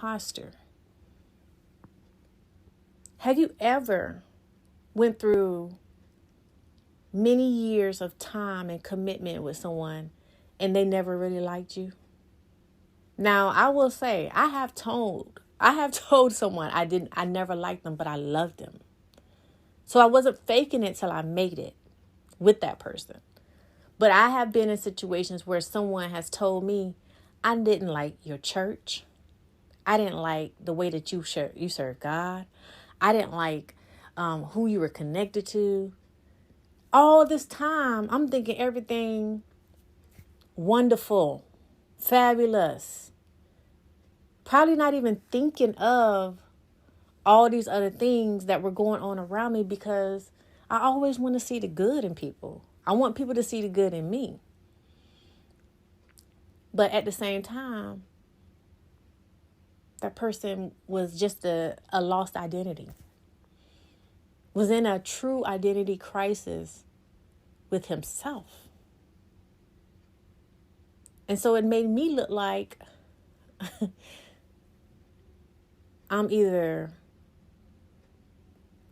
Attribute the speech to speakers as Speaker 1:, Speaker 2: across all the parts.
Speaker 1: imposter. Have you ever went through many years of time and commitment with someone and they never really liked you? Now, I will say, I have told someone I never liked them, but I loved them. So I wasn't faking it till I made it with that person. But I have been in situations where someone has told me, I didn't like your church. I didn't like the way that you serve God. I didn't like who you were connected to. All this time, I'm thinking everything wonderful, fabulous. Probably not even thinking of all these other things that were going on around me, because I always want to see the good in people. I want people to see the good in me. But at the same time, that person was just a lost identity, was in a true identity crisis with himself. And so it made me look like I'm either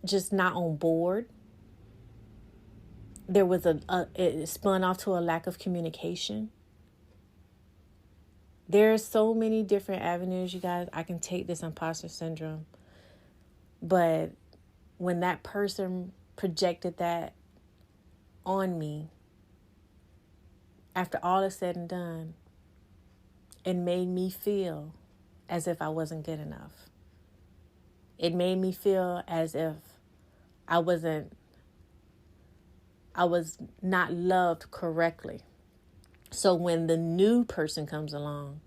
Speaker 1: just not on board. There was it spun off to a lack of communication. There's so many different avenues, you guys, I can take this imposter syndrome. But when that person projected that on me, after all is said and done, it made me feel as if I wasn't good enough. It made me feel as if I was not loved correctly. So when the new person comes along,